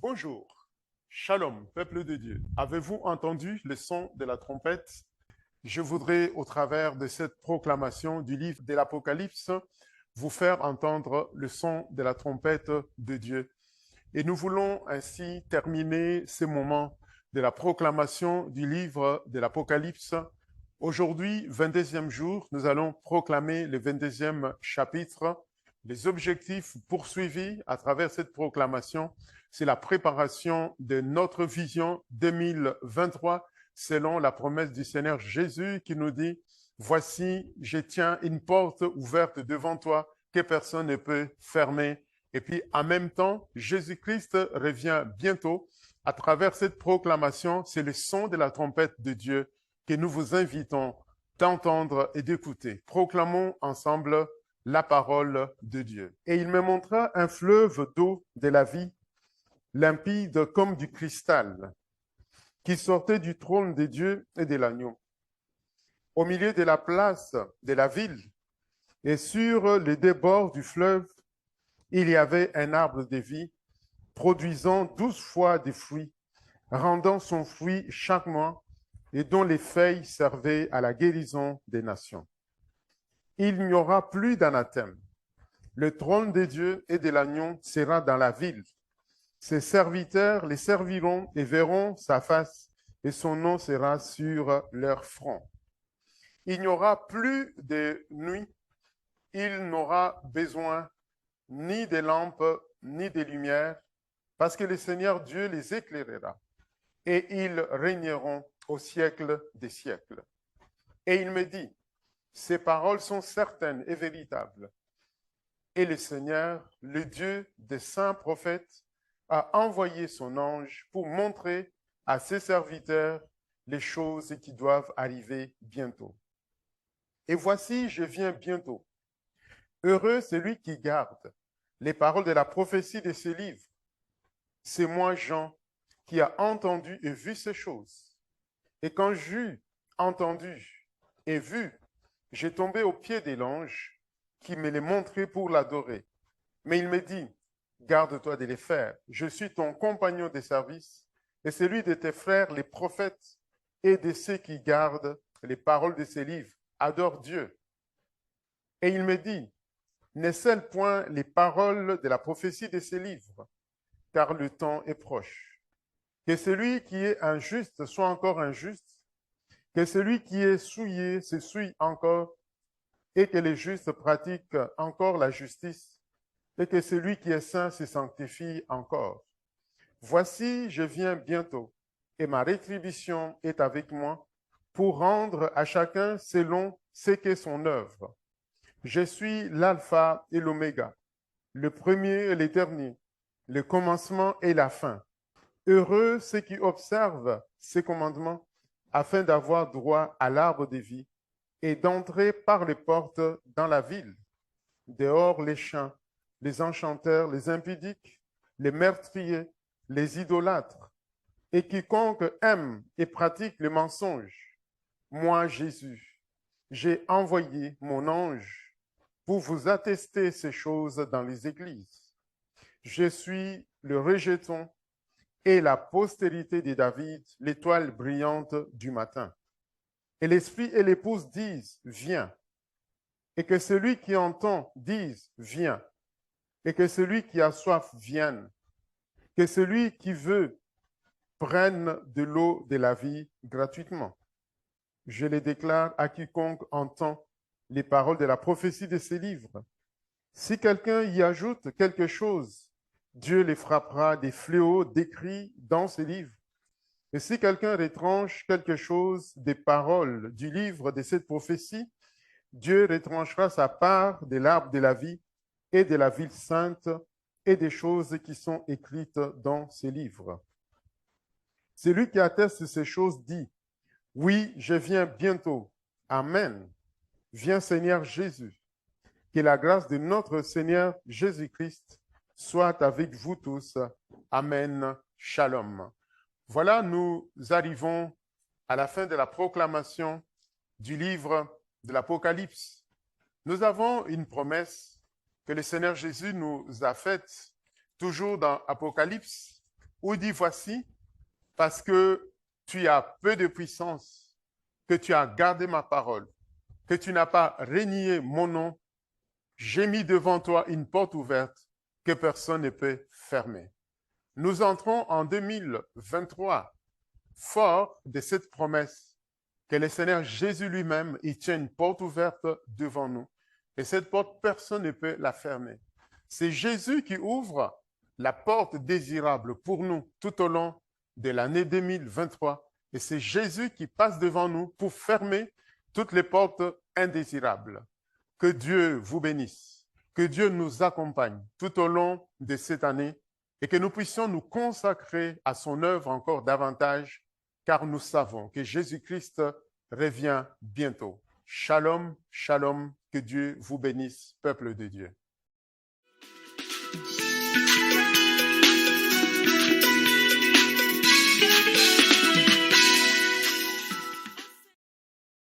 Bonjour, Shalom, peuple de Dieu. Avez-vous entendu le son de la trompette? Je voudrais, au travers de cette proclamation du livre de l'Apocalypse, vous faire entendre le son de la trompette de Dieu. Et nous voulons ainsi terminer ce moment de la proclamation du livre de l'Apocalypse. Aujourd'hui, 22e jour, nous allons proclamer le 22e chapitre. Les objectifs poursuivis à travers cette proclamation, c'est la préparation de notre vision 2023 selon la promesse du Seigneur Jésus qui nous dit, voici, je tiens une porte ouverte devant toi que personne ne peut fermer. Et puis, en même temps, Jésus-Christ revient bientôt. À travers cette proclamation, c'est le son de la trompette de Dieu que nous vous invitons d'entendre et d'écouter. Proclamons ensemble la parole de Dieu. Et il me montra un fleuve d'eau de la vie, limpide comme du cristal, qui sortait du trône de Dieu et de l'agneau. Au milieu de la place de la ville et sur les débords du fleuve, il y avait un arbre de vie produisant 12 fois des fruits, rendant son fruit chaque mois et dont les feuilles servaient à la guérison des nations. Il n'y aura plus d'anathème. Le trône de Dieu et de l'agneau sera dans la ville. Ses serviteurs les serviront et verront sa face, et son nom sera sur leur front. Il n'y aura plus de nuit, il n'aura besoin ni de lampes, ni de lumière, parce que le Seigneur Dieu les éclairera, et ils régneront au siècle des siècles. Et il me dit, ces paroles sont certaines et véritables. Et le Seigneur, le Dieu des saints prophètes, a envoyé son ange pour montrer à ses serviteurs les choses qui doivent arriver bientôt. Et voici, je viens bientôt. Heureux celui qui garde les paroles de la prophétie de ce livre. C'est moi, Jean, qui a entendu et vu ces choses. Et quand j'eus entendu et vu, j'ai tombé aux pieds de l'ange qui me les montrait pour l'adorer. Mais il me dit, garde-toi de les faire. Je suis ton compagnon de service et celui de tes frères, les prophètes, et de ceux qui gardent les paroles de ces livres. Adore Dieu. Et il me dit, ne scelle point les paroles de la prophétie de ces livres, car le temps est proche. Que celui qui est injuste soit encore injuste, que celui qui est souillé se souille encore, et que les justes pratiquent encore la justice, et que celui qui est saint se sanctifie encore. Voici, je viens bientôt, et ma rétribution est avec moi, pour rendre à chacun selon ce qu'est son œuvre. Je suis l'alpha et l'oméga, le premier et le dernier, le commencement et la fin. Heureux ceux qui observent ces commandements, afin d'avoir droit à l'arbre de vie et d'entrer par les portes dans la ville. Dehors les chiens, les enchanteurs, les impudiques, les meurtriers, les idolâtres, et quiconque aime et pratique le mensonge. Moi, Jésus, j'ai envoyé mon ange pour vous attester ces choses dans les églises. Je suis le rejeton et la postérité de David, l'étoile brillante du matin. Et l'esprit et l'épouse disent, viens. Et que celui qui entend dise, viens. Et que celui qui a soif vienne. Que celui qui veut prenne de l'eau de la vie gratuitement. Je les déclare à quiconque entend les paroles de la prophétie de ces livres. Si quelqu'un y ajoute quelque chose, Dieu les frappera des fléaux décrits dans ces livres. Et si quelqu'un retranche quelque chose des paroles du livre de cette prophétie, Dieu retranchera sa part de l'arbre de la vie et de la ville sainte et des choses qui sont écrites dans ces livres. Celui qui atteste ces choses dit, oui, je viens bientôt. Amen. Viens Seigneur Jésus. Que la grâce de notre Seigneur Jésus-Christ soit avec vous tous. Amen. Shalom. Voilà, nous arrivons à la fin de la proclamation du livre de l'Apocalypse. Nous avons une promesse que le Seigneur Jésus nous a faite toujours dans Apocalypse. où il dit, voici, parce que tu as peu de puissance, que tu as gardé ma parole, que tu n'as pas renié mon nom, j'ai mis devant toi une porte ouverte que personne ne peut fermer. Nous entrons en 2023 fort de cette promesse que le Seigneur Jésus lui-même, il tient une porte ouverte devant nous. Et cette porte, personne ne peut la fermer. C'est Jésus qui ouvre la porte désirable pour nous tout au long de l'année 2023. Et c'est Jésus qui passe devant nous pour fermer toutes les portes indésirables. Que Dieu vous bénisse, que Dieu nous accompagne tout au long de cette année et que nous puissions nous consacrer à son œuvre encore davantage, car nous savons que Jésus-Christ revient bientôt. Shalom, shalom, que Dieu vous bénisse, peuple de Dieu.